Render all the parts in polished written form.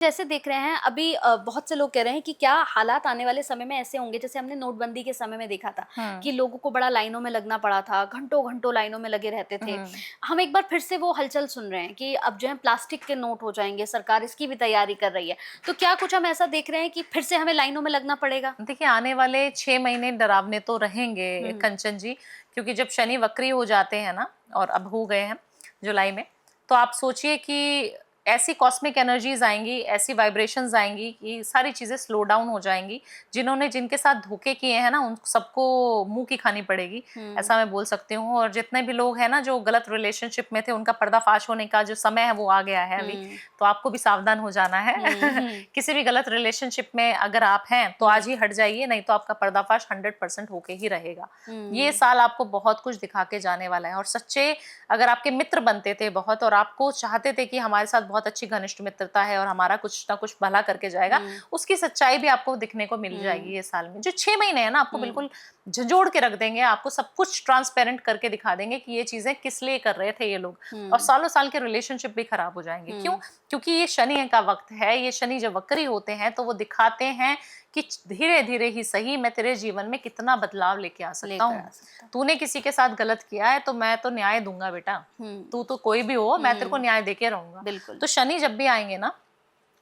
जैसे देख रहे हैं अभी बहुत से लोग कह रहे हैं कि क्या हालात आने वाले समय में ऐसे होंगे जैसे हमने नोटबंदी के समय में देखा था हुँ, कि लोगों को बड़ा लाइनों में लगना पड़ा था, घंटों घंटों लाइनों में लगे रहते थे। हुँ। हम एक बार फिर से वो हलचल सुन रहे हैं कि अब जो है प्लास्टिक के नोट हो जाएंगे, सरकार इसकी भी तैयारी कर रही है। तो क्या कुछ हम ऐसा देख रहे हैं कि फिर से हमें लाइनों में लगना पड़ेगा? देखिए, आने वाले 6 महीने डरावने तो रहेंगे हम्म। कंचन जी, क्योंकि जब शनि वक्री हो जाते हैं ना, और अब हो गए हैं जुलाई में, तो आप सोचिए कि ऐसी कॉस्मिक एनर्जीज़ आएँगी, ऐसी वाइब्रेशंस आएँगी कि सारी चीज़ें स्लो डाउन हो जाएँगी। जिन्होंने जिनके साथ धोखे किए हैं ना, उन सबको मुँह की खानी पड़ेगी, हम्म। ऐसा मैं बोल सकती हूँ। और जितने भी लोग हैं ना, जो गलत रिलेशनशिप में थे, उनका पर्दाफ़ाश होने का जो समय है, वो आ गया है अभी, हम्म। तो आपको भी सावधान हो जाना है। हम्म। किसी भी गलत रिलेशनशिप में अगर आप हैं, तो हम्म। आज ही हट जाइए, नहीं तो आपका पर्दाफ़ाश 100% होके ही रहेगा। ये हम्म। साल आपको बहुत कुछ दिखा के जाने वाला है। और सच्चे अगर आपके मित्र बनते थे बहुत, और आपको चाहते थे कि हमारे साथ बहुत अच्छी घनिष्ठ मित्रता है और हमारा कुछ ना कुछ भला करके जाएगा, हम्म। उसकी सच्चाई भी आपको दिखने को मिल हम्म। जाएगी ये साल में। जो 6 महीने हैं ना, आपको हम्म। बिल्कुल झंझोड़ के रख देंगे, आपको सब कुछ ट्रांसपेरेंट करके दिखा देंगे कि ये चीज़ें किस लिए कर रहे थे ये लोग। और हम्म। सालों-साल के रिलेशनशिप भी खराब हो जाएँगे। क्यों? हम्म। क्योंकि ये शनि का वक़्त है, ये शनि जब वक्री होते हैं, तो वो दिखाते हैं कि धीरे-धीरे ही सही मैं तेरे जीवन में कितना बदलाव लेके आ सकता लेकर हूँ। आ सकता हूँ। तूने किसी के साथ गलत किया है, तो मैं तो न्याय दूँगा बेटा। हम्म। तू तो कोई भी हो, मैं तेरे को हम्म। न्याय देके रहूँगा। बिल्कुल। तो शनि जब भी आएँगे ना,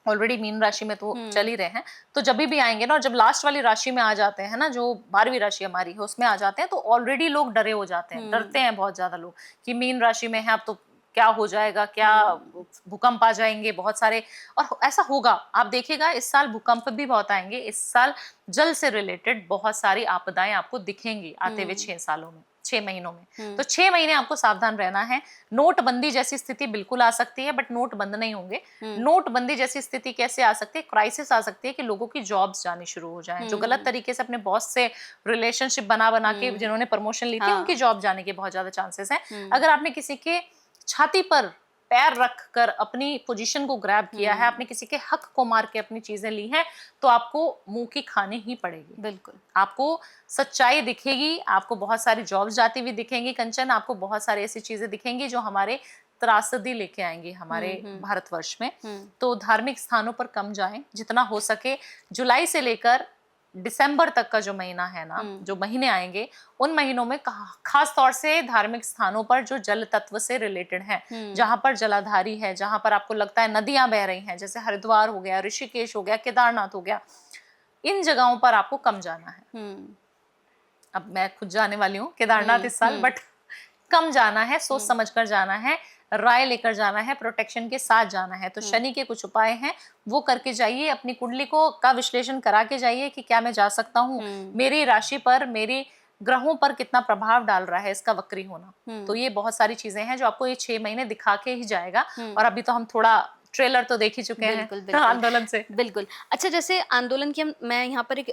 ऑलरेडी मीन राशि में तो चल हम्म। ही रहे हैं, तो जभी भी आएँगे ना, और जब लास्ट वाली राशि में आ जाते हैं ना, जो 12वीं राशि हमारी है, उसमें आ जाते हैं, तो ऑलरेडी लोग डरे हो जाते हैं, हम्म। डरते हैं बहुत ज़्यादा लोग कि मीन राशि में है, अब तो क्या हो जाएगा, क्या हम्म। भूकंप आ जाएँगे बहुत सारे। और ऐसा होगा, आप देखिएगा इस साल भूकंप भी बहुत आएँगे, इस साल जल से रिलेटेड बहुत सारी आपदाएँ आपको दिखेंगी आते हुए हुँ। 6 सालों में, 6 महीनों में। हुँ। तो 6 महीने आपको सावधान रहना है। नोटबंदी जैसी स्थिति बिल्कुल आ सकती है, बट नोट बंद नहीं होंगे। हुँ। नोटबंदी जैसी स्थिति कैसे आ सकती है? क्राइसिस आ सकती है कि लोगों की जॉब्स जानी शुरू हो जाएँ। जो गलत हुँ। तरीके से अपने बॉस से रिलेशनशिप बना-बना के हुँ। जिन्होंने प्रमोशन ली थी, उनकी हाँ। जॉब जाने के बहुत ज़्यादा चांसेस हैं। हुँ। अगर आपने किसी के छाती पर पैर रख कर अपनी पोजीशन को ग्रैब किया है, हुँ। आपने किसी के हक को मार के अपनी चीज़ें ली हैं, तो आपको मुँह की खानी ही पड़ेगी। बिल्कुल। आपको सच्चाई दिखेगी, आपको बहुत सारी जॉब्स जाती हुई दिखेंगी कंचन, आपको बहुत सारी ऐसी चीज़ें दिखेंगी जो हमारे त्रासदी लेके आएँगी हमारे हुँ। हुँ। भारतवर्ष में। हुँ। तो धार्मिक स्थानों पर कम जाएँ, जितना हो सके। जुलाई से लेकर दिसंबर तक का जो महीना है ना, हुँ। जो महीने आएँगे, उन महीनों में खास तौर से धार्मिक स्थानों पर जो जल तत्व से रिलेटेड हैं, हुँ। जहाँ पर जलाधारी है, जहाँ पर आपको लगता है नदियाँ बह रही हैं, जैसे हरिद्वार हो गया, ऋषिकेश हो गया, केदारनाथ हो गया, इन जगहों पर आपको कम जाना है। हुँ। अब मैं खुद जाने वाली हूँ केदारनाथ हुँ। इस साल, हुँ। बट कम जाना है, सोच हुँ। समझ कर जाना है, राय लेकर जाना है, प्रोटेक्शन के साथ जाना है। तो हुँ। शनि के कुछ उपाय हैं, वो करके जाइए, अपनी कुंडली को का विश्लेषण करा के जाइए कि क्या मैं जा सकता हूँ, हुँ। मेरी राशि पर, मेरे ग्रहों पर कितना प्रभाव डाल रहा है इसका वक्री होना। तो हुँ। ये बहुत सारी चीज़ें हैं जो आपको ये 6 महीने दिखा के ही जाएगा। हुँ। और अभी तो हम थोड़ा ट्रेलर तो देख ही चुके हैं बिल्कुल, बिल्कुल। आंदोलन से। बिल्कुल। अच्छा जैसे आंदोलन की हम मैं यहाँ पर एक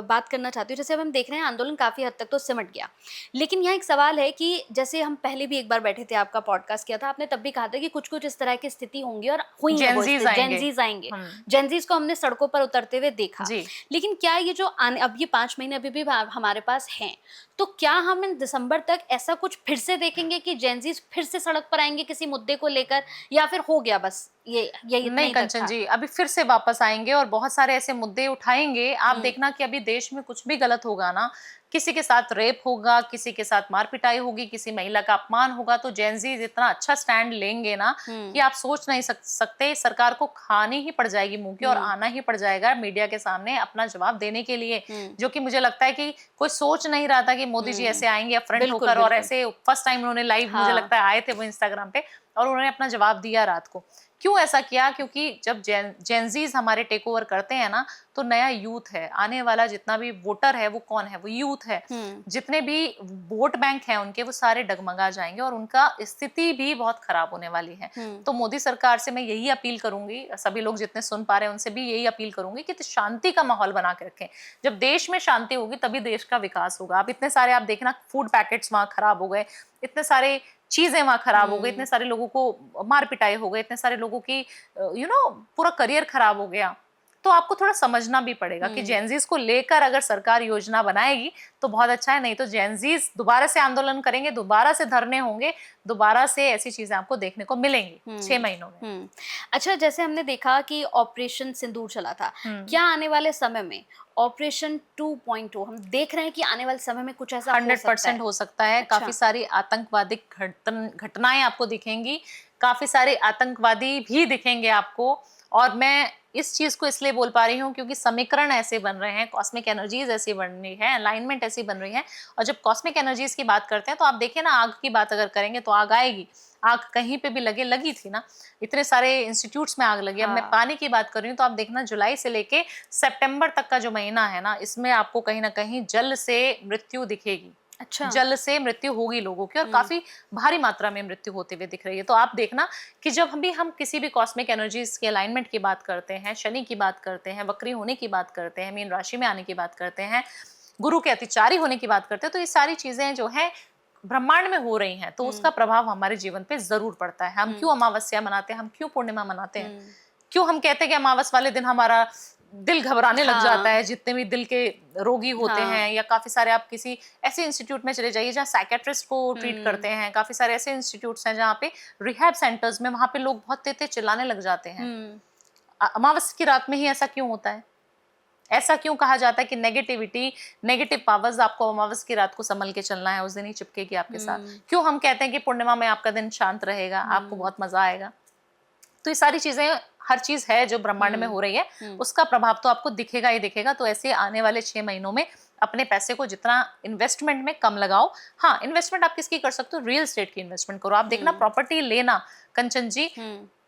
बात करना चाहती हूँ, जैसे अब हम देख रहे हैं आंदोलन काफ़ी हद तक तो सिमट गया। लेकिन यहाँ एक सवाल है कि जैसे हम पहले भी एक बार बैठे थे, आपका पॉडकास्ट किया था, आपने तब भी कहा था कि कुछ-कुछ इस तरह की स्थिति होंगी और हुई है वो जेनज़ीज़ स्थिति, आएँगे। जेनज़ीज़ आएँगे। हुँ, जेनज़ीज़ को हमने सड़कों पर उतरते हुए देखा। जी। लेकिन क्या ये जो आने अब ये 5 महीने अभी भी हमारे पास हैं, तो क्या हम इन दिसंबर तक ऐसा कुछ फिर से देखेंगे कि जेनज़ीज़ फिर से सड़क पर आएँगे किसी मुद्दे को लेकर, या फिर हो गया बस ये यही इतना नहीं ही तक कंचन था? जी, अभी फिर से वापस आएँगे और बहुत सारे ऐसे मुद्दे उठाएँगे। आप हुँ। देखना कि अभी देश में कुछ भी गलत होगा ना, किसी के साथ रेप होगा, किसी के साथ मार-पिटाई होगी, किसी महिला का अपमान होगा, तो जेन ज़ीज़ इतना अच्छा स्टैंड लेंगे ना कि हुँ। आप सोच नहीं सकते। सरकार को खानी ही पड़ जाएगी मुँह की, और हुँ। आना ही पड़ जाएगा मीडिया के सामने अपना जवाब देने के लिए। हुँ। जो कि मुझे लगता है कि कोई सोच नहीं रहा था कि मोदी जी हुँ। ऐसे आएँगे अफ्रंट बिल्कुल, होकर, और बिल्कुल। ऐसे फर्स्ट टाइम उन्होंने लाइव, मुझे हाँ। लगता है आए थे वो इंस्टाग्राम पे, और उन्होंने अपना जवाब दिया रात को। क्यों ऐसा किया? क्योंकि जब जेनज़ीज़ हमारे टेक ओवर करते हैं ना, तो नया यूथ है, आने वाला जितना भी वोटर है वो कौन है? वो यूथ है। हुँ। जितने भी वोट बैंक हैं उनके, वो सारे डगमगा जाएँगे और उनका स्थिति भी बहुत खराब होने वाली है। हुँ। तो मोदी सरकार से मैं यही अपील करूँगी, सभी लोग जितने सुन पा रहे हैं उनसे भी यही अपील करूँगी कि शांति का माहौल बना के रखें। जब देश में शांति होगी तभी देश का विकास होगा। अब इतने सारे आप देखना फूड पैकेट्स वहाँ खराब हो गए, इतने सारे चीज़ें वहाँ खराब हो गई, इतने हुँ। सारे लोगों को मार-पिटाई हो गई, इतने सारे लोगों की पूरा करियर खराब हो गया। तो आपको थोड़ा समझना भी पड़ेगा कि जेनजीज को लेकर अगर सरकार योजना बनाएगी तो बहुत अच्छा है, नहीं तो जेनजीज दोबारा से आंदोलन करेंगे, दोबारा से धरने होंगे, दोबारा से ऐसी चीजें आपको देखने को मिलेंगी 6 महीनों में। अच्छा, जैसे हमने देखा कि ऑपरेशन सिंदूर चला था, क्या आने वाले समय में ऑपरेशन 2.0 हम देख रहे हैं कि आने वाले समय में कुछ ऐसा 100% हो सकता है। अच्छा। काफी सारी आतंकवादी घटनाएं आपको दिखेंगी, काफी सारे आतंकवादी भी दिखेंगे आपको। और मैं इस चीज को इसलिए बोल पा रही हूँ क्योंकि समीकरण ऐसे बन रहे हैं, कॉस्मिक एनर्जीज ऐसी बन रही है, अलाइनमेंट ऐसी बन रही है। और जब कॉस्मिक एनर्जीज की बात करते हैं तो आप देखिए ना, आग की बात अगर करेंगे तो आग आएगी, आग कहीं पे भी लगी थी ना, इतने सारे इंस्टीट्यूट्स में आग लगी। अब मैं पानी की बात कर रही हूँ तो आप देखना जुलाई से लेके सितंबर तक का जो महीना है ना, इसमें आपको कहीं ना कहीं जल से मृत्यु दिखेगी। अच्छा। जल से मृत्यु होगी लोगों की, और काफी भारी मात्रा में मृत्यु होते हुए दिख रही है। तो आप देखना कि जब हम किसी भी कॉस्मिक एनर्जीज के अलाइनमेंट की बात करते हैं, शनि की बात करते हैं, वक्री होने की बात करते हैं, मीन राशि में आने की बात करते हैं, गुरु के अतिचारी होने की बात करते हैं, तो ये सारी चीजें जो है ब्रह्मांड में हो रही हैं, तो उसका प्रभाव हमारे जीवन पे जरूर पड़ता है। हम क्यों अमावस्या मनाते हैं, हम क्यों पूर्णिमा मनाते हैं, क्यों हम कहते हैं कि अमावस वाले दिन हमारा दिल घबराने लग जाता है, जितने भी दिल के रोगी होते हैं, या काफी सारे आप किसी ऐसे इंस्टीट्यूट में चले जाइए जहाँ साइकेट्रिस्ट को ट्रीट करते हैं, काफी सारे ऐसे इंस्टीट्यूट्स हैं जहाँ पे रिहैब सेंटर्स में, वहां पे लोग बहुत तेज चिल्लाने लग जाते हैं। अमावस की रात में ही ऐसा क्यों होता है? ऐसा क्यों कहा जाता है कि नेगेटिविटी, नेगेटिव पावर्स आपको अमावस की रात को संभल के चलना है, उस दिन ही चिपकेगी आपके साथ? क्यों हम कहते हैं कि पूर्णिमा में आपका दिन शांत रहेगा, आपको बहुत मजा आएगा? तो ये सारी चीजें, हर चीज है जो ब्रह्मांड में हो रही है, उसका प्रभाव तो आपको दिखेगा ही दिखेगा। तो ऐसे आने वाले 6 महीनों में अपने पैसे को जितना इन्वेस्टमेंट में कम लगाओ। हाँ, इन्वेस्टमेंट आप किसकी कर सकते हो? रियल एस्टेट की इन्वेस्टमेंट करो। आप देखना, प्रॉपर्टी लेना कंचन जी,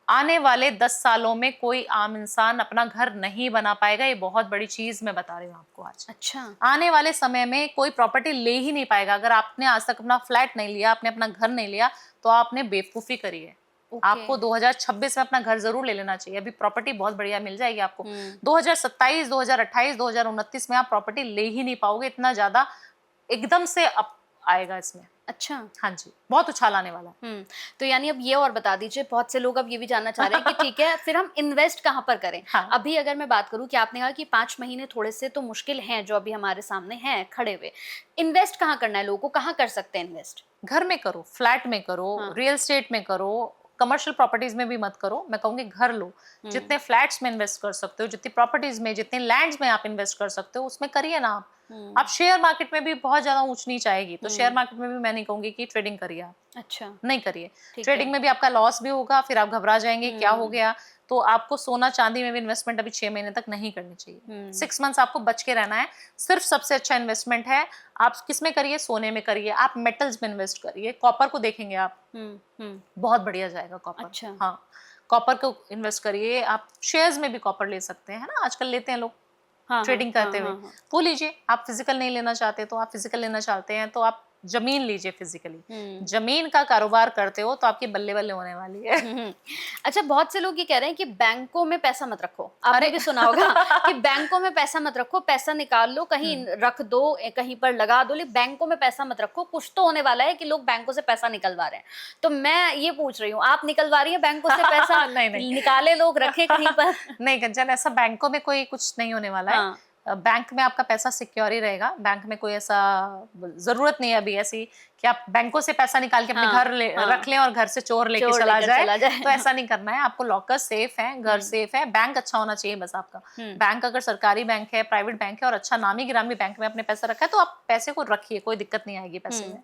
आने वाले 10 सालों में कोई आम इंसान अपना घर नहीं बना पाएगा। ये बहुत बड़ी चीज मैं बता रही हूँ आपको आज। अच्छा। आने वाले समय में कोई प्रॉपर्टी ले ही नहीं पाएगा। अगर आपने आज तक अपना फ्लैट नहीं लिया, आपने अपना घर नहीं लिया, तो आपने बेवकूफी करी है। आपको 2026 में अपना घर जरूर ले लेना चाहिए। अभी प्रॉपर्टी बहुत बढ़िया मिल जाएगी आपको। 2027, 2028, 2029 में आप प्रॉपर्टी ले ही नहीं पाओगे, इतना ज्यादा एकदम से अप आएगा इसमें। अच्छा। हाँ जी, बहुत उछाल आने वाला है। तो यानी अब ये और बता दीजिए, बहुत से लोग अब ये भी जानना चाह रहे हैं कि ठीक है, फिर हम इन्वेस्ट कहाँ पर करें? हाँ। अभी अगर मैं बात करूं कि आपने कहा कि 5 महीने थोड़े से तो मुश्किल हैं जो अभी हमारे सामने हैं खड़े हुए, इन्वेस्ट कहाँ करना है लोगों को, कहाँ कर सकते हैं इन्वेस्ट? घर में करो, फ्लैट में करो, रियल एस्टेट में करो, कमर्शियल प्रॉपर्टीज में भी मत करो। मैं कहूंगी घर लो। जितने फ्लैट्स में इन्वेस्ट कर सकते हो, जितनी प्रॉपर्टीज में, जितने लैंड्स में आप इन्वेस्ट कर सकते हो, उसमें करिए ना आप। आप शेयर मार्केट में भी बहुत ज्यादा ऊंच नीच आएगी, तो शेयर मार्केट में भी मैं नहीं कहूंगी कि ट्रेडिंग करिए आप। अच्छा। नहीं करिए। ट्रेडिंग में भी आपका लॉस भी होगा, फिर आप घबरा जाएंगे क्या हो गया। तो आपको सोना चांदी में भी इन्वेस्टमेंट अभी 6 महीने तक नहीं करनी चाहिए। 6 मंथ्स आपको बच के रहना है। सिर्फ सबसे अच्छा इन्वेस्टमेंट है, आप किस में करिए? सोने में करिए, आप मेटल्स में इन्वेस्ट करिए। कॉपर को देखेंगे आप, बहुत बढ़िया जाएगा कॉपर। अच्छा। हाँ, कॉपर को इन्वेस्ट करिए। आप शेयर्स में भी कॉपर ले सकते हैं ना, आजकल लेते हैं लोग ट्रेडिंग करते हुए। वो लीजिए। आप फिजिकल नहीं लेना चाहते तो आप फिजिकल लेना चाहते हैं तो आप जमीन लीजिए फिजिकली। जमीन का कारोबार करते हो तो आपकी बल्ले बल्ले होने वाली है। अच्छा, बहुत से लोग ये कह रहे हैं कि बैंकों में पैसा मत रखो। आपने भी सुना होगा कि बैंकों में पैसा मत रखो, पैसा निकाल लो, कहीं रख दो, कहीं पर लगा दो, लेकिन बैंकों में पैसा मत रखो। कुछ तो होने वाला है कि लोग बैंकों से पैसा निकलवा रहे हैं। तो मैं ये पूछ रही हूँ, आप निकलवा रही हैं बैंकों से पैसा? नहीं। निकाले लोग, रखे कहीं पर? नहीं कंचन, ऐसा बैंकों में कोई कुछ नहीं होने वाला है। बैंक में आपका पैसा सिक्योर ही रहेगा। बैंक में कोई ऐसा जरूरत नहीं है अभी ऐसी कि आप बैंकों से पैसा निकाल के अपने घर रख लें और घर से चोर लेके चला जाए। तो ऐसा नहीं करना है। आपको लॉकर सेफ है, घर सेफ है, बैंक अच्छा होना चाहिए बस आपका। बैंक अगर सरकारी बैंक है, प्राइवेट बैंक है और अच्छा नामी गिरामी बैंक में अपने पैसा रखा है तो आप पैसे को रखिए, कोई दिक्कत नहीं आएगी पैसे में।